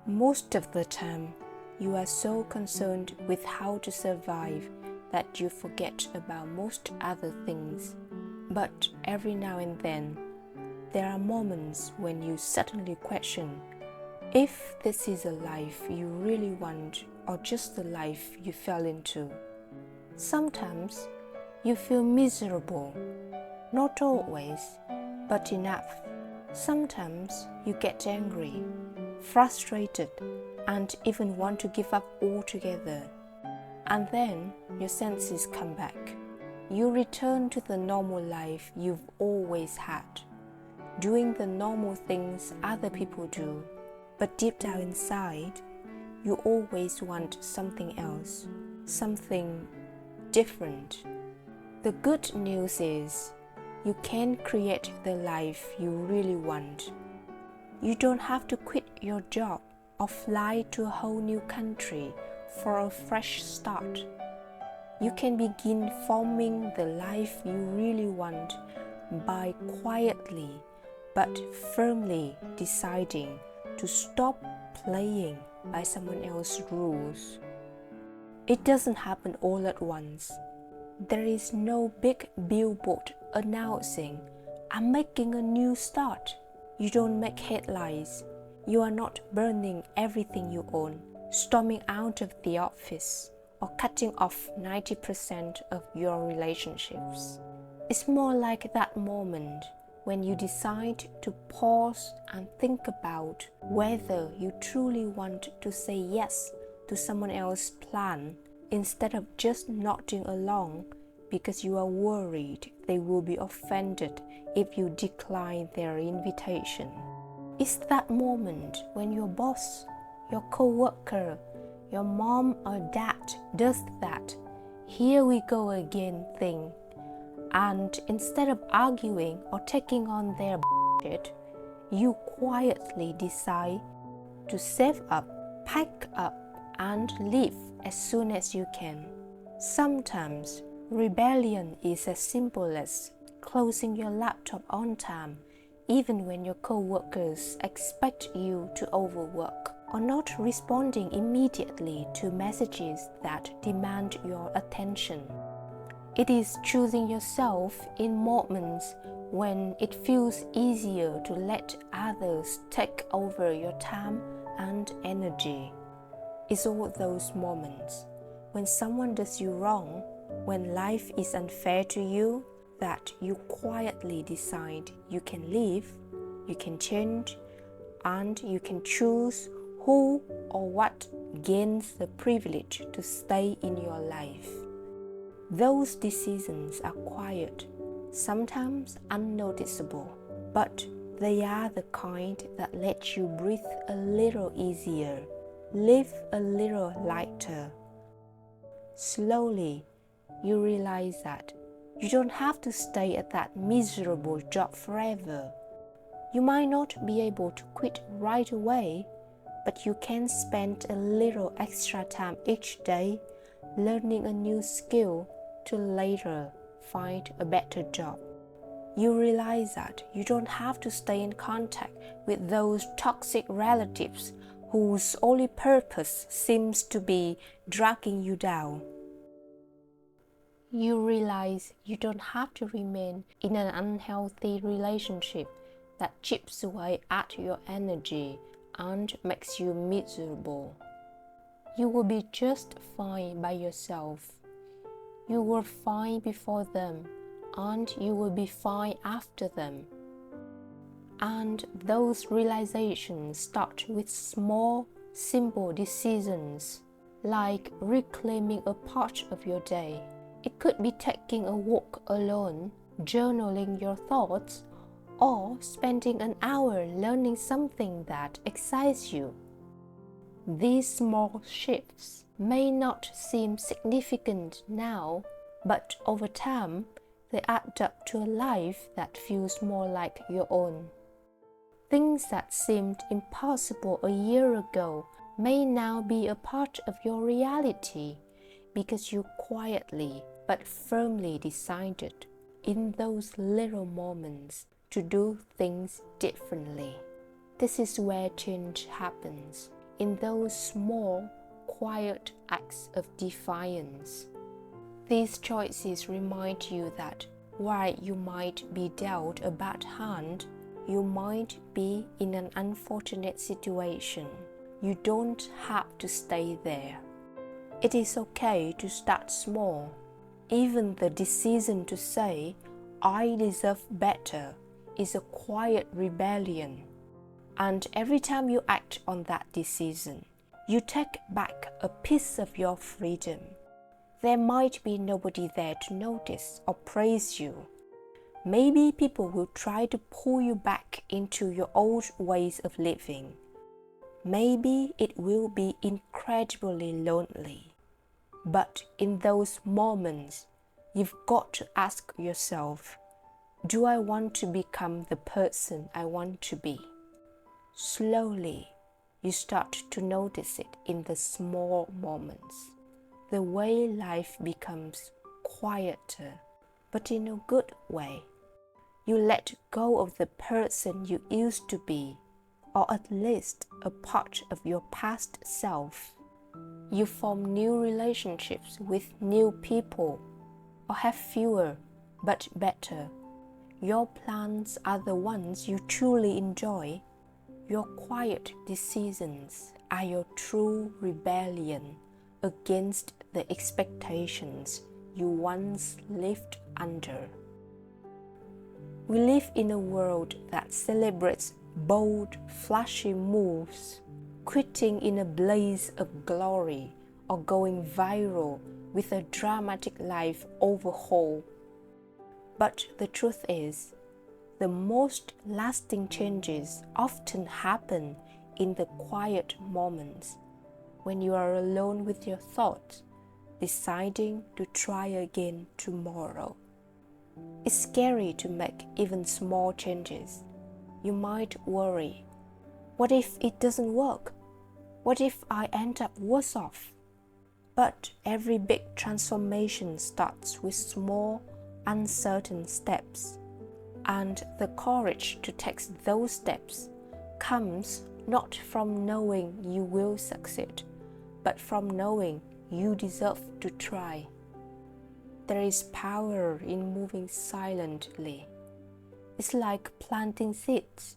Most of the time, you are so concerned with how to survive that you forget about most other things. But every now and then, there are moments when you suddenly question if this is a life you really want or just the life you fell into. Sometimes you feel miserable, not always, but enough. Sometimes you get angry, frustrated, and even want to give up altogether. And then your senses come back. You return to the normal life you've always had, doing the normal things other people do. But deep down inside, you always want something else, something different. The good news is, you can create the life you really want. You don't have to quit your job or fly to a whole new country for a fresh start. You can begin forming the life you really want by quietly but firmly deciding to stop playing by someone else's rules. It doesn't happen all at once. There is no big billboard announcing, "I'm making a new start." You don't make headlines. You are not burning everything you own, storming out of the office, or cutting off 90% of your relationships. It's more like that moment when you decide to pause and think about whether you truly want to say yes to someone else's plan instead of just nodding along because you are worried they will be offended if you decline their invitation. It's that moment when your boss, your co-worker, your mom or dad does that "here we go again" thing, and instead of arguing or taking on their bullshit, you quietly decide to save up, pack up, and leave as soon as you can. Sometimes rebellion is as simple as closing your laptop on time, even when your co-workers expect you to overwork, or not responding immediately to messages that demand your attention. It is choosing yourself in moments when it feels easier to let others take over your time and energy. It's all those moments when someone does you wrong, when life is unfair to you, that you quietly decide you can leave, you can change, and you can choose who or what gains the privilege to stay in your life. Those decisions are quiet, sometimes unnoticeable, but they are the kind that let you breathe a little easier, live a little lighter. Slowly, you realize that you don't have to stay at that miserable job forever. You might not be able to quit right away, but you can spend a little extra time each day learning a new skill to later find a better job. You realize that you don't have to stay in contact with those toxic relatives whose only purpose seems to be dragging you down. You realize you don't have to remain in an unhealthy relationship that chips away at your energy and makes you miserable. You will be just fine by yourself. You were fine before them, and you will be fine after them. And those realizations start with small, simple decisions, like reclaiming a part of your day. It could be taking a walk alone, journaling your thoughts, or spending an hour learning something that excites you. These small shifts may not seem significant now, but over time, they add up to a life that feels more like your own. Things that seemed impossible a year ago may now be a part of your reality because you quietly but firmly decided in those little moments to do things differently. This is where change happens. in those small, quiet acts of defiance. These choices remind you that while you might be dealt a bad hand, you might be in an unfortunate situation. You don't have to stay there. It is okay to start small. Even the decision to say, "I deserve better," is a quiet rebellion. And every time you act on that decision, you take back a piece of your freedom. There might be nobody there to notice or praise you. Maybe people will try to pull you back into your old ways of living. Maybe it will be incredibly lonely. But in those moments, you've got to ask yourself, do I want to become the person I want to be? Slowly, you start to notice it in the small moments. The way life becomes quieter, but in a good way. You let go of the person you used to be, or at least a part of your past self. You form new relationships with new people, or have fewer but better. Your plans are the ones you truly enjoy. Your quiet decisions are your true rebellion against the expectations you once lived under. We live in a world that celebrates bold, flashy moves, quitting in a blaze of glory, or going viral with a dramatic life overhaul. But the truth is, the most lasting changes often happen in the quiet moments, when you are alone with your thoughts, deciding to try again tomorrow. It's scary to make even small changes. You might worry, what if it doesn't work? What if I end up worse off? But every big transformation starts with small, uncertain steps. And the courage to take those steps comes not from knowing you will succeed, but from knowing you deserve to try. There is power in moving silently. It's like planting seeds.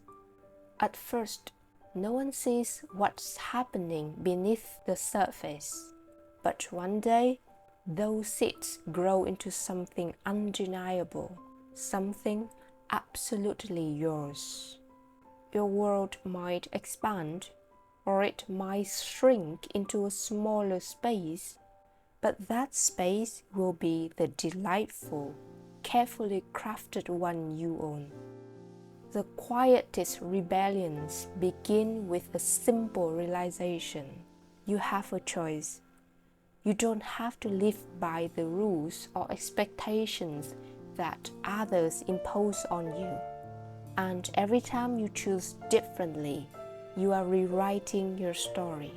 At first, no one sees what's happening beneath the surface. But one day, those seeds grow into something undeniable, something absolutely yours. Your world might expand, or it might shrink into a smaller space, but that space will be the delightful, carefully crafted one you own. The quietest rebellions begin with a simple realization. You have a choice. You don't have to live by the rules or expectations that others impose on you. And every time you choose differently, you are rewriting your story.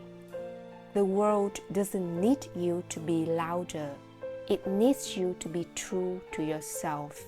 The world doesn't need you to be louder. It needs you to be true to yourself.